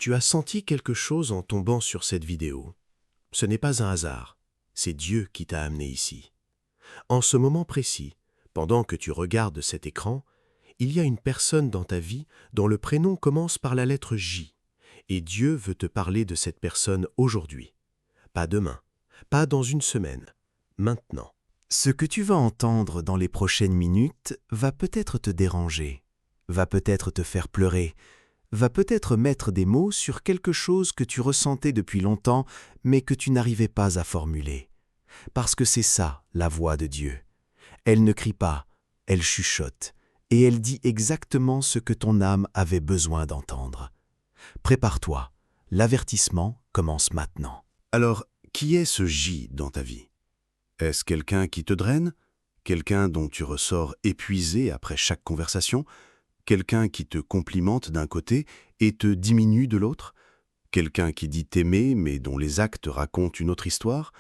Tu as senti quelque chose en tombant sur cette vidéo. Ce n'est pas un hasard, c'est Dieu qui t'a amené ici. En ce moment précis, pendant que tu regardes cet écran, il y a une personne dans ta vie dont le prénom commence par la lettre J, et Dieu veut te parler de cette personne aujourd'hui. Pas demain, pas dans une semaine, maintenant. Ce que tu vas entendre dans les prochaines minutes va peut-être te déranger, va peut-être te faire pleurer, va peut-être mettre des mots sur quelque chose que tu ressentais depuis longtemps mais que tu n'arrivais pas à formuler. Parce que c'est ça, la voix de Dieu. Elle ne crie pas, elle chuchote, et elle dit exactement ce que ton âme avait besoin d'entendre. Prépare-toi, l'avertissement commence maintenant. Alors, qui est ce J dans ta vie? Est-ce quelqu'un qui te draine? Quelqu'un dont tu ressors épuisé après chaque conversation? Quelqu'un qui te complimente d'un côté et te diminue de l'autre? Quelqu'un qui dit t'aimer mais dont les actes racontent une autre histoire?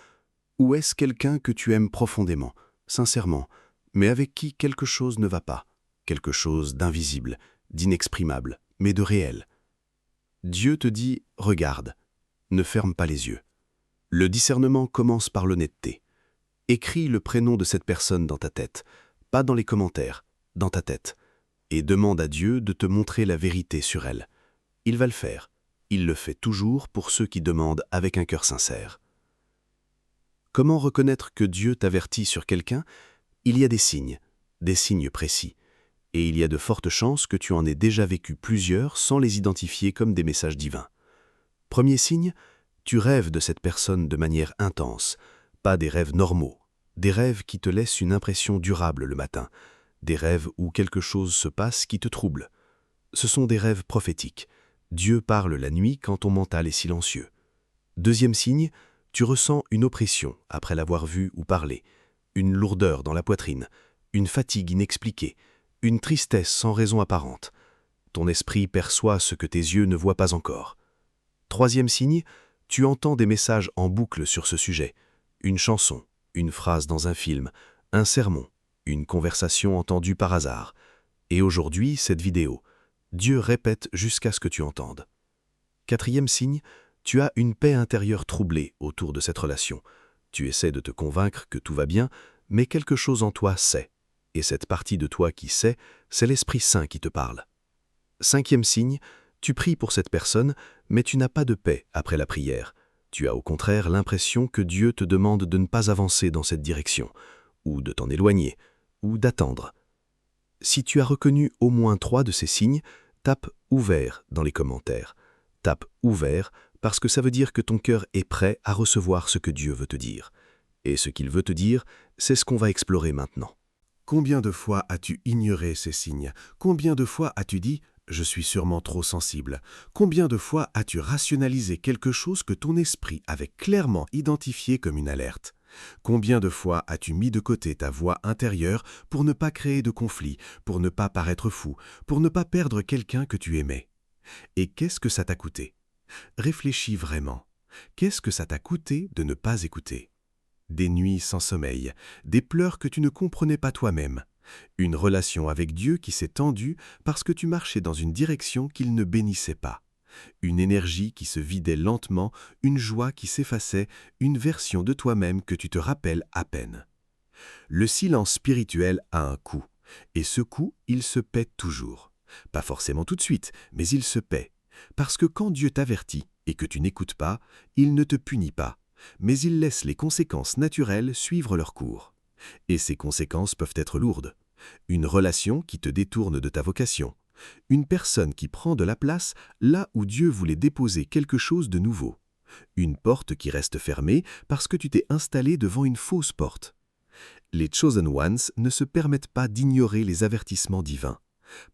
Ou est-ce quelqu'un que tu aimes profondément, sincèrement, mais avec qui quelque chose ne va pas, quelque chose d'invisible, d'inexprimable, mais de réel? Dieu te dit « Regarde, ne ferme pas les yeux ». Le discernement commence par l'honnêteté. Écris le prénom de cette personne dans ta tête, pas dans les commentaires, dans ta tête, et demande à Dieu de te montrer la vérité sur elle. Il va le faire. Il le fait toujours pour ceux qui demandent avec un cœur sincère. Comment reconnaître que Dieu t'avertit sur quelqu'un? Il y a des signes précis, et il y a de fortes chances que tu en aies déjà vécu plusieurs sans les identifier comme des messages divins. Premier signe, tu rêves de cette personne de manière intense, pas des rêves normaux, des rêves qui te laissent une impression durable le matin, des rêves où quelque chose se passe qui te trouble. Ce sont des rêves prophétiques. Dieu parle la nuit quand ton mental est silencieux. Deuxième signe, tu ressens une oppression après l'avoir vu ou parlé, une lourdeur dans la poitrine, une fatigue inexpliquée, une tristesse sans raison apparente. Ton esprit perçoit ce que tes yeux ne voient pas encore. Troisième signe, tu entends des messages en boucle sur ce sujet. Une chanson, une phrase dans un film, un sermon, une conversation entendue par hasard. Et aujourd'hui, cette vidéo. Dieu répète jusqu'à ce que tu entendes. Quatrième signe, tu as une paix intérieure troublée autour de cette relation. Tu essaies de te convaincre que tout va bien, mais quelque chose en toi sait. Et cette partie de toi qui sait, c'est l'Esprit Saint qui te parle. Cinquième signe, tu pries pour cette personne, mais tu n'as pas de paix après la prière. Tu as au contraire l'impression que Dieu te demande de ne pas avancer dans cette direction, ou de t'en éloigner, ou d'attendre. Si tu as reconnu au moins 3 de ces signes, tape « ouvert » dans les commentaires. Tape « ouvert » parce que ça veut dire que ton cœur est prêt à recevoir ce que Dieu veut te dire. Et ce qu'il veut te dire, c'est ce qu'on va explorer maintenant. Combien de fois as-tu ignoré ces signes? Combien de fois as-tu dit « je suis sûrement trop sensible » Combien de fois as-tu rationalisé quelque chose que ton esprit avait clairement identifié comme une alerte? Combien de fois as-tu mis de côté ta voix intérieure pour ne pas créer de conflit, pour ne pas paraître fou, pour ne pas perdre quelqu'un que tu aimais? Et qu'est-ce que ça t'a coûté? Réfléchis vraiment. Qu'est-ce que ça t'a coûté de ne pas écouter? Des nuits sans sommeil, des pleurs que tu ne comprenais pas toi-même, une relation avec Dieu qui s'est tendue parce que tu marchais dans une direction qu'il ne bénissait pas, une énergie qui se vidait lentement, une joie qui s'effaçait, une version de toi-même que tu te rappelles à peine. Le silence spirituel a un coût, et ce coût, il se paie toujours. Pas forcément tout de suite, mais il se paie. Parce que quand Dieu t'avertit et que tu n'écoutes pas, il ne te punit pas, mais il laisse les conséquences naturelles suivre leur cours. Et ces conséquences peuvent être lourdes. Une relation qui te détourne de ta vocation. Une personne qui prend de la place là où Dieu voulait déposer quelque chose de nouveau. Une porte qui reste fermée parce que tu t'es installé devant une fausse porte. Les Chosen Ones ne se permettent pas d'ignorer les avertissements divins.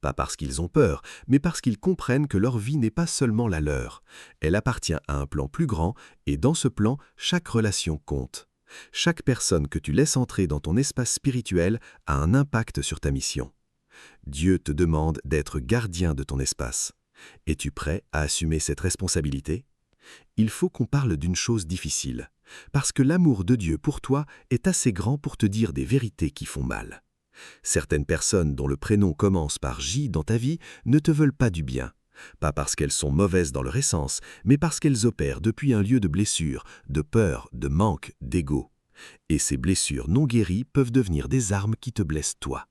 Pas parce qu'ils ont peur, mais parce qu'ils comprennent que leur vie n'est pas seulement la leur. Elle appartient à un plan plus grand, et dans ce plan, chaque relation compte. Chaque personne que tu laisses entrer dans ton espace spirituel a un impact sur ta mission. Dieu te demande d'être gardien de ton espace. Es-tu prêt à assumer cette responsabilité? Il faut qu'on parle d'une chose difficile, parce que l'amour de Dieu pour toi est assez grand pour te dire des vérités qui font mal. Certaines personnes dont le prénom commence par J dans ta vie ne te veulent pas du bien. Pas parce qu'elles sont mauvaises dans leur essence, mais parce qu'elles opèrent depuis un lieu de blessure, de peur, de manque, d'ego. Et ces blessures non guéries peuvent devenir des armes qui te blessent toi.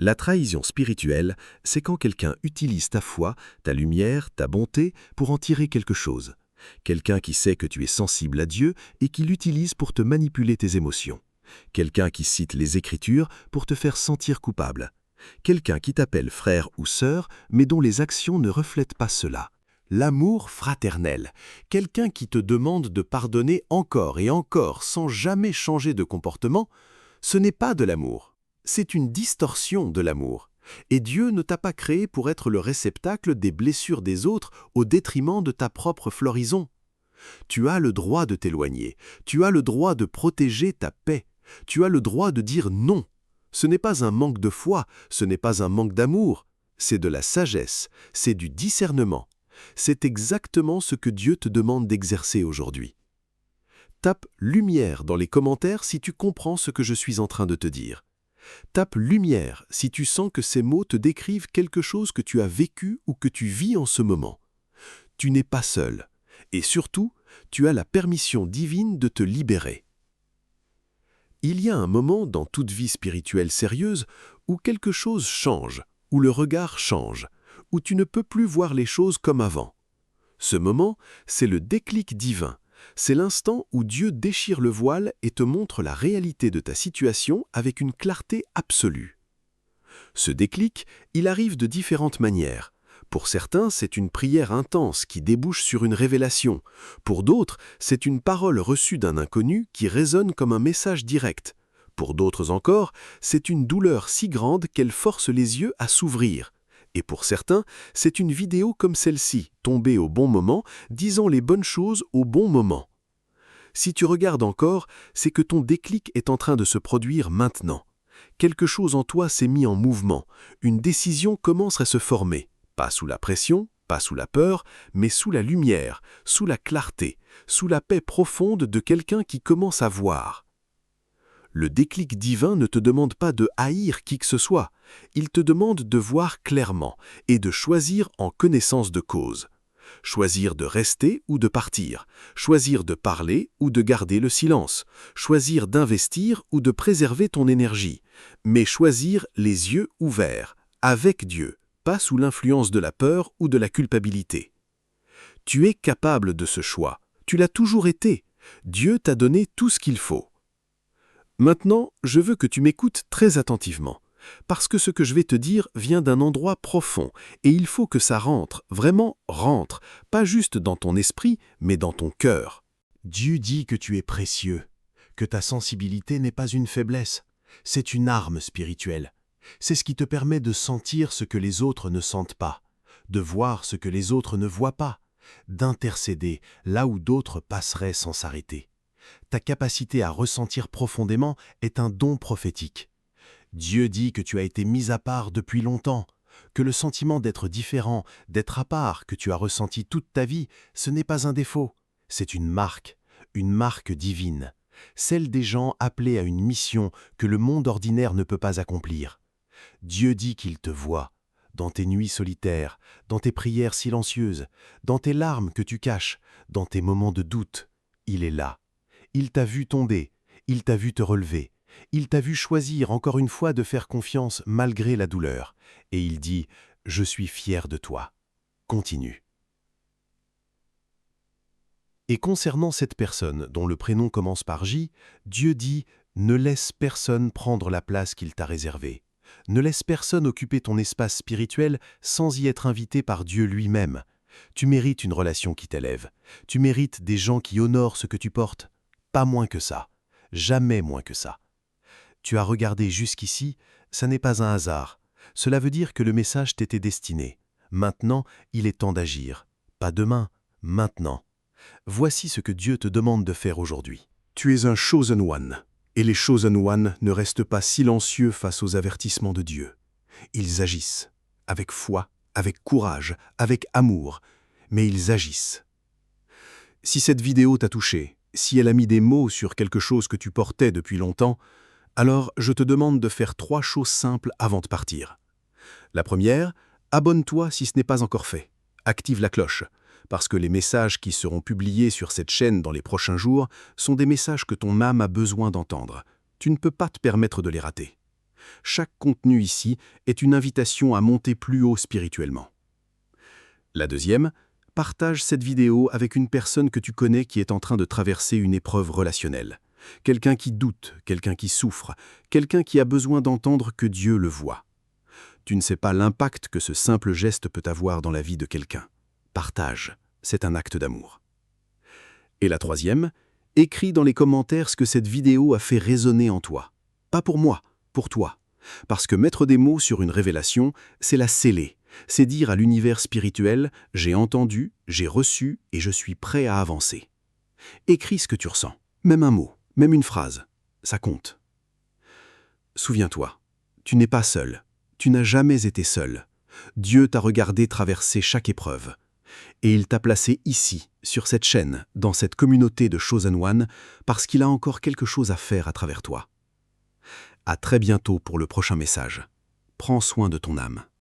La trahison spirituelle, c'est quand quelqu'un utilise ta foi, ta lumière, ta bonté pour en tirer quelque chose. Quelqu'un qui sait que tu es sensible à Dieu et qui l'utilise pour te manipuler tes émotions. Quelqu'un qui cite les Écritures pour te faire sentir coupable. Quelqu'un qui t'appelle frère ou sœur, mais dont les actions ne reflètent pas cela. L'amour fraternel, quelqu'un qui te demande de pardonner encore et encore sans jamais changer de comportement, ce n'est pas de l'amour, c'est une distorsion de l'amour. Et Dieu ne t'a pas créé pour être le réceptacle des blessures des autres au détriment de ta propre floraison. Tu as le droit de t'éloigner, tu as le droit de protéger ta paix, tu as le droit de dire non. Ce n'est pas un manque de foi, ce n'est pas un manque d'amour, c'est de la sagesse, c'est du discernement. C'est exactement ce que Dieu te demande d'exercer aujourd'hui. Tape « lumière » dans les commentaires si tu comprends ce que je suis en train de te dire. Tape « lumière » si tu sens que ces mots te décrivent quelque chose que tu as vécu ou que tu vis en ce moment. Tu n'es pas seul. Et surtout, tu as la permission divine de te libérer. Il y a un moment dans toute vie spirituelle sérieuse où quelque chose change, où le regard change, où tu ne peux plus voir les choses comme avant. Ce moment, c'est le déclic divin. C'est l'instant où Dieu déchire le voile et te montre la réalité de ta situation avec une clarté absolue. Ce déclic, il arrive de différentes manières. Pour certains, c'est une prière intense qui débouche sur une révélation. Pour d'autres, c'est une parole reçue d'un inconnu qui résonne comme un message direct. Pour d'autres encore, c'est une douleur si grande qu'elle force les yeux à s'ouvrir. Et pour certains, c'est une vidéo comme celle-ci, tombée au bon moment, disant les bonnes choses au bon moment. Si tu regardes encore, c'est que ton déclic est en train de se produire maintenant. Quelque chose en toi s'est mis en mouvement, une décision commence à se former. Pas sous la pression, pas sous la peur, mais sous la lumière, sous la clarté, sous la paix profonde de quelqu'un qui commence à voir. Le déclic divin ne te demande pas de haïr qui que ce soit, il te demande de voir clairement et de choisir en connaissance de cause. Choisir de rester ou de partir, choisir de parler ou de garder le silence, choisir d'investir ou de préserver ton énergie, mais choisir les yeux ouverts, avec Dieu, pas sous l'influence de la peur ou de la culpabilité. Tu es capable de ce choix, tu l'as toujours été, Dieu t'a donné tout ce qu'il faut. Maintenant, je veux que tu m'écoutes très attentivement, parce que ce que je vais te dire vient d'un endroit profond, et il faut que ça rentre, vraiment rentre, pas juste dans ton esprit, mais dans ton cœur. Dieu dit que tu es précieux, que ta sensibilité n'est pas une faiblesse, c'est une arme spirituelle. C'est ce qui te permet de sentir ce que les autres ne sentent pas, de voir ce que les autres ne voient pas, d'intercéder là où d'autres passeraient sans s'arrêter. Ta capacité à ressentir profondément est un don prophétique. Dieu dit que tu as été mis à part depuis longtemps, que le sentiment d'être différent, d'être à part que tu as ressenti toute ta vie, ce n'est pas un défaut, c'est une marque divine, celle des gens appelés à une mission que le monde ordinaire ne peut pas accomplir. Dieu dit qu'il te voit, dans tes nuits solitaires, dans tes prières silencieuses, dans tes larmes que tu caches, dans tes moments de doute. Il est là. Il t'a vu tomber, il t'a vu te relever, il t'a vu choisir encore une fois de faire confiance malgré la douleur. Et il dit « Je suis fier de toi. Continue ». Et concernant cette personne dont le prénom commence par J, Dieu dit « Ne laisse personne prendre la place qu'il t'a réservée. Ne laisse personne occuper ton espace spirituel sans y être invité par Dieu lui-même. Tu mérites une relation qui t'élève. Tu mérites des gens qui honorent ce que tu portes. Pas moins que ça. Jamais moins que ça. Tu as regardé jusqu'ici, ça n'est pas un hasard. Cela veut dire que le message t'était destiné. Maintenant, il est temps d'agir. Pas demain, maintenant. Voici ce que Dieu te demande de faire aujourd'hui. Tu es un chosen one. Et les chosen one ne restent pas silencieux face aux avertissements de Dieu. Ils agissent, avec foi, avec courage, avec amour, mais ils agissent. Si cette vidéo t'a touché, si elle a mis des mots sur quelque chose que tu portais depuis longtemps, alors je te demande de faire 3 choses simples avant de partir. La première, abonne-toi si ce n'est pas encore fait. Active la cloche, parce que les messages qui seront publiés sur cette chaîne dans les prochains jours sont des messages que ton âme a besoin d'entendre. Tu ne peux pas te permettre de les rater. Chaque contenu ici est une invitation à monter plus haut spirituellement. La deuxième, partage cette vidéo avec une personne que tu connais qui est en train de traverser une épreuve relationnelle. Quelqu'un qui doute, quelqu'un qui souffre, quelqu'un qui a besoin d'entendre que Dieu le voit. Tu ne sais pas l'impact que ce simple geste peut avoir dans la vie de quelqu'un. Partage, c'est un acte d'amour. Et la troisième, écris dans les commentaires ce que cette vidéo a fait résonner en toi. Pas pour moi, pour toi. Parce que mettre des mots sur une révélation, c'est la sceller. C'est dire à l'univers spirituel « j'ai entendu, j'ai reçu et je suis prêt à avancer ». Écris ce que tu ressens, même un mot, même une phrase, ça compte. Souviens-toi, tu n'es pas seul, tu n'as jamais été seul. Dieu t'a regardé traverser chaque épreuve. Et il t'a placé ici, sur cette chaîne, dans cette communauté de Chosen One, parce qu'il a encore quelque chose à faire à travers toi. À très bientôt pour le prochain message. Prends soin de ton âme.